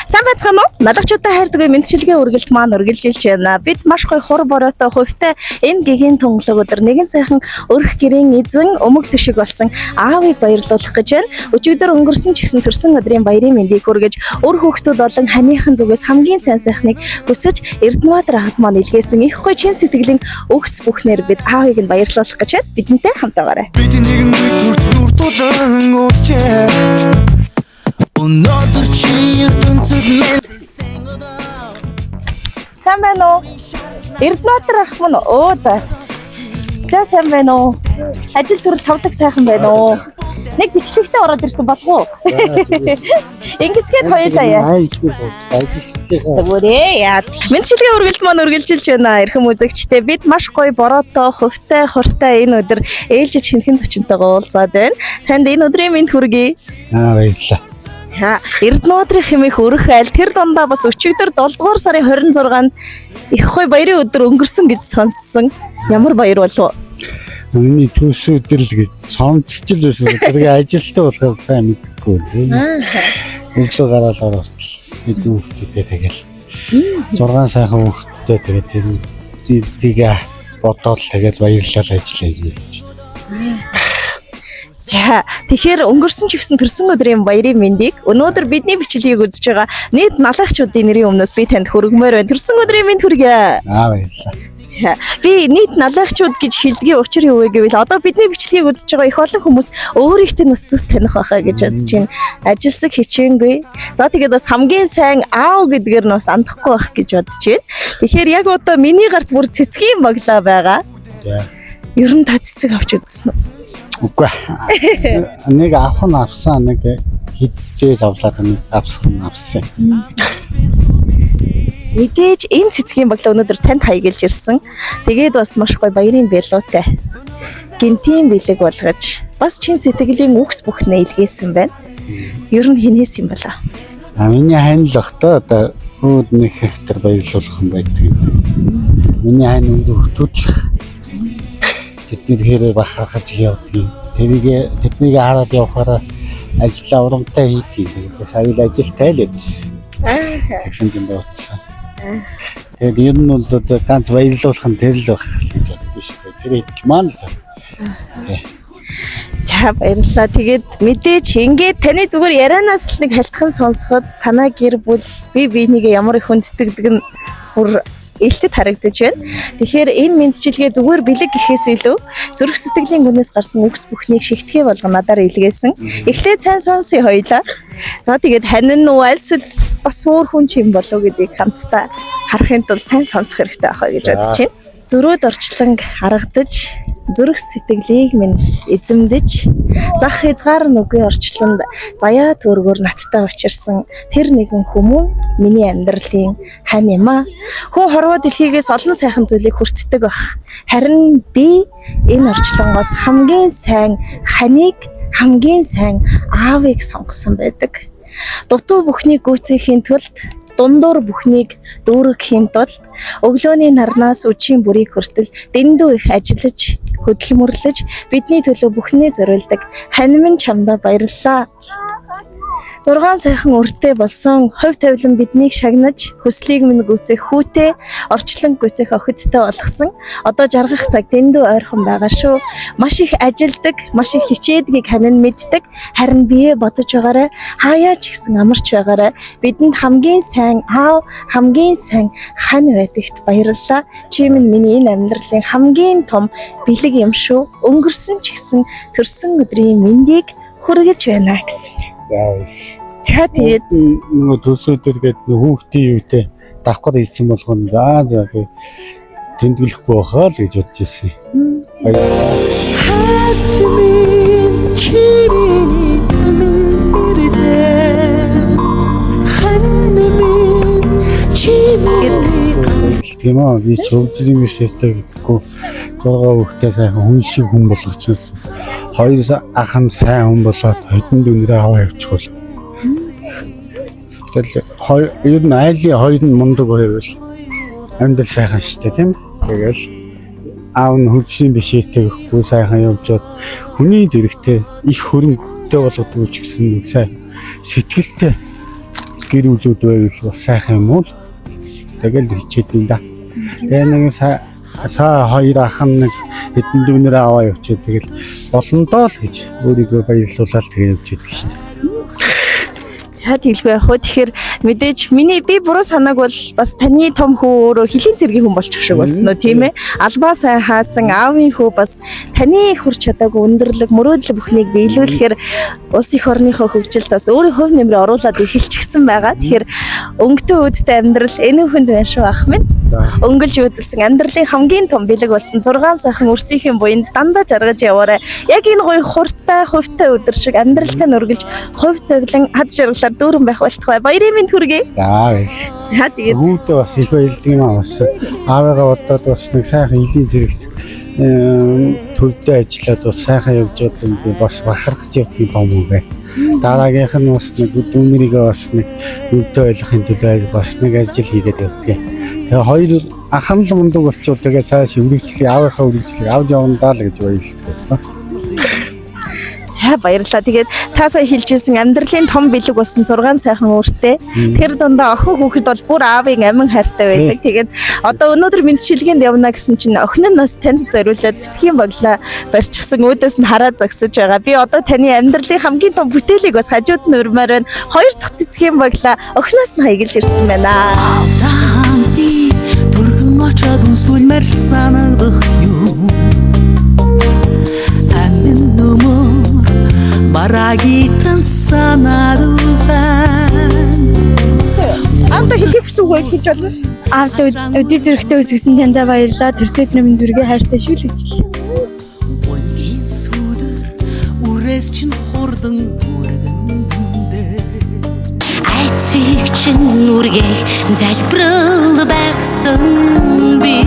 Сайн байцгаана уу? Налагчуудаа хайрдаг мэдчилгээ үргэлт маань үргэлжилж байна. Бид маш гоё хур бороотой хувьтай энэ гэгийн тунгалаг өдөр нэгэн сайхан өрх гэрийн эзэн өмг төшиг болсон аавыг баярлуулах гэж байна. Өчигдөр өнгөрсөн ч гэсэн төрсөн өдрийн баярын мэндийг хүргэж өр хүүхдүүд болон ханыхан зүгээс хамгийн сайн сайхныг хүсэж Эрдэнэбаатар ахад маань илгээсэн их гоё чин сэтгэлийн өгс бүхнээр бид аавыг нь баярлуулах гэж байна. Бидэнтэй хамтаагаарай. Бид нэгэн төрч нүртулан уучлаа. Өнөөдөр чи ертөнцөд мен Сайн байна уу? Эрдэнэбаатар ах мөн оо за. За сайн байна уу? Ажил төрөл тавдаг сайхан байна уу? Нэг бичлэгтээ ороод ирсэн болов уу? Ингэсгээд хоёулаа яа. Зүгээрээ яа. Мэдчилгээ үргэлт маань үргэлжилж байна. Эрхэм үзэгчдээ бид маш гоё бороотой, хувтай, хортой энэ өдөр ээлжид шинхэн зочинтойгоо уулзаад байна. Танд энэ өдрийн мэнд хүргэе. Баярлалаа. За, Эрдэнэбаатарын хэмээх өрх айл тэр дундаа бас өчигдөр 7 дугаар сарын 26-нд их гоё баярын өдөр өнгөрсөн гэж сонссон. Ямар баяр болов? Миний төс өдөр л гэж сонсчил байсан. Тэгээ ажилтаа болохоор сайн мэдгүй тийм. Өглөө гараад ороод бид хүүхдүүдээ тэгэл 6 сайхан хүүхдтэй тэгээд тэгээ бодоод тэгээд баярлал ажиллая гэж. За тэгэхээр өнгөрсөн ч гэсэн төрсөн өдрийн баярын мэндийг өнөөдөр бидний бичлэгийг үзэж байгаа нийт налагчдын нэрийн өмнөөс би танд хүргэмээр байна. Төрсөн өдрийн мэнд хүргэе. Баярлалаа. За би нийт налагчуд гэж хэлдгийн учир юу вэ гэвэл одоо бидний бичлэгийг үзэж байгаа их олон хүмүүс өөрийнхөө нүс зүс таних байхаа гэж бодож байна. Ажилсаг хичээнгүй. За тэгээд бас хамгийн сайн аав гэдгээр нь бас андахгүй байх гэж бодож байна. Тэгэхээр яг одоо миний гарт бүр цэцгийн баглаа байгаа. Ер нь та цэцэг авч үзсэн үү? Үгүй. Нэг авах нь авсан, нэг хидцээс авлаад нэг авсах нь авсан. Мэдээж энэ цэцгийн баглаа өнөөдөр танд хаягалж ирсэн. Тэгээд бас маш гоё баярын бэлуутай. Гинтийн бэлэг болгож бас чин сэтгэлийн үгс бүхнээ илгээсэн байна. Ер нь хинээс юм бала? Миний хань л бах та одоо өөд нэг хектар баярлуулах юм байдаг. Миний хань хүүхдүүд л тэдний хэрэг бахархаж явдаг. Тэднийг хараад явахаараа ажлаа урамтай хийдэг. Сая л ажилтай л явжсэн. Тэгсэн юм бодсон. Тэгээд ер нь бол ганц баярлуулах нь тэр л байх гэж боддоо шүү дээ. Тэр их маань л. За баярлалаа. Тэгээд мэдээж ингээд таны зүгээр ярианаас л нэг халтхан сонсоход танаа гэр бүл бинийгээ ямар их хүндэтгдэг нь бүр илтэд харагдаж байна. Тэгэхээр энэ мэдчилгээ зүгээр бэлэг гэхээс илүү зүрх сэтгэлийн гүнээс гарсан үгс бүхнийг шигтгэе болгон надаар илгээсэн. Эхлээд сайн сонсъё хоёлаа. За тэгээд ханин уу альсэл бас өөр хүн ч юм болов гэдгийг хамтдаа харахын тулд сайн сонсох хэрэгтэй байх гэж бодож байна. Зөрөөд орчлон харагдаж зүрх сэтгэлийг минь эзэмдэж зах хязгаар нүгийн орчлонд заяа төргөөр надтай учирсан тэр нэгэн хүмүүн миний амьдралын хань юм а. Хүн хорвоо дэлхийгээс олон сайхан зүйлийг хүртдэг байх. Харин би энэ орчлонгоос хамгийн сайн ханыг, хамгийн сайн аавыг сонгосон байдаг. Дутуу бүхнийг гүйцэхийн тулд дундуур бүхнийг дүүргэхийн тулд өглөөний нарнаас өчийн бүрийг хүртэл дэндүү их ажиллаж хөдөлмөрлөж бидний төлөө бүхнээ зориулдаг хань минь чамдаа баярлалаа. 6 сайхан өртөө болсон хувь тавилан биднийг шагнаж хүслийг минь гүйцэх хүүтэй орчлон гүйцэх охидтой болгосон одоо жаргах цаг дэндүү ойрхон байгаа шүү. Маш их ажилдаг, маш их хичээдгийг хань мэддэг. Харин бие бодож байгаарай. Хаяа ч гэсэн амарч байгаарай. Бидэнд хамгийн сайн аав, хамгийн сайн хань байдагт баярлалаа. Чи минь миний энэ амьдралын хамгийн том бэлэг юм шүү. Өнгөрсөн ч гэсэн төрсөн өдрийн мэндийг хүргэж байна гэсэн. За тэгээд нөгөө төс өдөр гээд хүүхдийн юутэй давхад ийсэн болгоно. За тэмдэглэхгүй байхаа л гэж бодож ирсэн. Тийм аа би зөвзөрийн мишэстэй гэхгүй 6 хүүхдээ сайхан хүн шиг хүн болгочихсон. 2 ах нь сайн хүн болоод хэдэн дүнрээ аваа явчихвал. Тэгэл ер нь айлын хоёр нь мундаг байвал амьдрал сайхан шүү дээ тийм. Тэгэл аав нь хөлшийн бишээтэй гэхгүй сайхан явжод хүний зэрэгтэй их хөрөнгөтэй болгодог ч гэсэн сайн сэтгэлтэй гэр бүлүүд байвал бас сайхан юм уу? Тэгэл хичээд юм да. Тэгээ нэг сая хоёр ах нь нэг хэдэн дүүнээр аваа явчихээ тэгэл болондоо л гэж өөрийгөө баярлуулаад тэгээ явж идэг шүү дээ. За тэгэлгүй яг хөө тэгэхээр мэдээж би буруу санааг бол бас таны том хүү өөрөө хөлийн цэргийн хүн болчих шиг болсон уу тийм ээ. Албаа сайн хаасан аавын хүү бас таны хүрч чадаагүй өндөрлөг мөрөөдөл бүхнийг биелүүлэхээр улс их орныхоо хөгжилд бас өөрийн хувь нэмрээ оруулаад эхэлчихсэн байгаа. Тэгэхээр өнгөтэй үүдтэй амьдрал энэ хүнд байна шүү ах минь. Өнгөлж үүдэлсэн амьдралын хамгийн том бэлэг болсон 6 сайхан өрсөхийн буйнд дандаа жаргаж яваарай. Яг энэ гоё хурдтай хувьтай өдөр шиг амьдралтай нүргэлж хувь зөвлөн хаз жаргалаар дүүрэн байх болтугай. Баярын мэнд хүргэе. За тэгээд Үүдээ бас их баярлдаг юм аа бас. Аавыгаа бодоод бас нэг сайхан элийн зэрэгт төрдөө ажиллаад бас сайхан явж байгаа юм би бас бахархаж явдаг юм бэ. Дараагийнх нь бас нэг дүүнэрийгээ бас нэг үүдээ ойлгохын төлөө бас нэг ажил хийгээд явдаг. Тэгээ хоёр ахын л мундаг болчиход тэгээ цааш үргэлжлэх аавынхаа үргэлжлэх авч явандаа л гэж баярлдаг. За баярлалаа. Тэгээд та сая хэлжсэн амьдралын том бэлэг болсон 6 сайхан өөртөө. Тэр дундаа охин хүүхэд бол бүр аавын амин хайртай байдаг. Тэгээд одоо өнөөдөр мэдчилгээнд явна гэсэн чинь охин нь бас танд зориулаад цэцгийн баглаа барьчихсан үүдээс нь хараа зогсож байгаа. Би одоо таны амьдралын хамгийн том бүтээлийг бас хажууд нь урмаар байна. 2 дахь цэцгийн баглаа охиноос нь хаягалж ирсэн байна. Би төргөн очоод сүлмэр санагдах юм. Амин нөмөр барагитан санарудан. Аавда хэлэх гэсэн үг хэлж байна. Аавда өдөө зэрэгтэй өсгсөн таньда баярлалаа. Төрсөд нэмэн дүргээ хайртай шүү л гэжлээ. Гонгийн сүдэр үрээс чин хурдан үргэндээ. Айцыг чин үргэх залбирал байгсан би.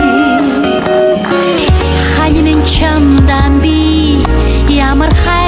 Ханимын чамдан би ямар хай